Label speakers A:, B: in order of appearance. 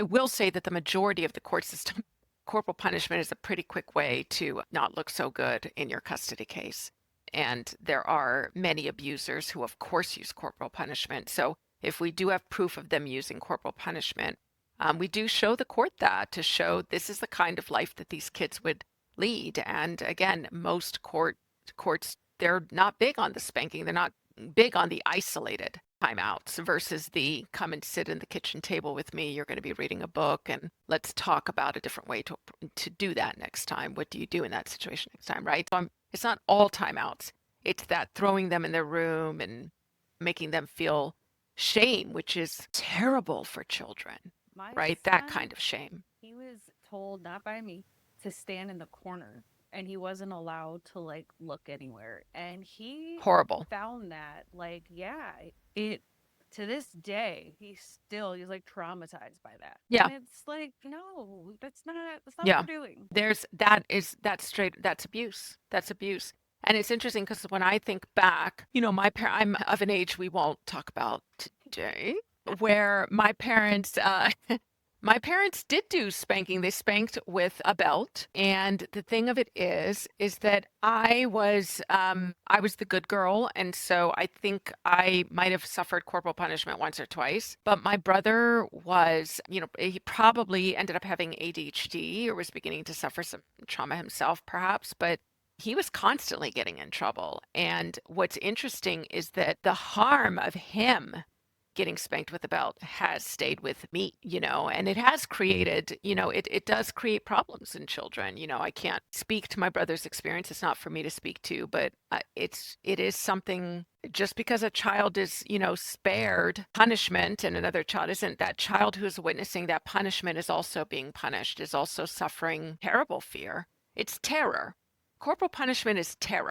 A: I will say that the majority of the court system, corporal punishment is a pretty quick way to not look so good in your custody case. And there are many abusers who, of course, use corporal punishment. So if we do have proof of them using corporal punishment, we do show the court that to show this is the kind of life that these kids would lead. And again, most courts, they're not big on the spanking. They're not big on the isolated timeouts versus the come and sit in the kitchen table with me. You're going to be reading a book and let's talk about a different way to do that next time. What do you do in that situation next time, right? So it's not all timeouts. It's that throwing them in their room and making them feel shame, which is terrible for children,
B: My
A: right? That
B: son,
A: kind of shame.
B: he was told, not by me, to stand in the corner and he wasn't allowed to like look anywhere. And he
A: Horrible.
B: found that like, yeah, it to this day, he's like traumatized by that.
A: Yeah.
B: And it's like, no, that's not what
A: Yeah.
B: we're doing.
A: That's straight, that's abuse. That's abuse. And it's interesting because when I think back, I'm of an age we won't talk about today, where my parents, my parents did do spanking. They spanked with a belt. And the thing of it is that I was the good girl. And so I think I might have suffered corporal punishment once or twice. But my brother was, he probably ended up having ADHD or was beginning to suffer some trauma himself, perhaps. But he was constantly getting in trouble. And what's interesting is that the harm of him getting spanked with a belt has stayed with me, and it has created, it does create problems in children. I can't speak to my brother's experience. It's not for me to speak to, but it is something. Just because a child is, spared punishment and another child isn't, that child who is witnessing that punishment is also being punished, is also suffering terrible fear. It's terror. Corporal punishment is terror.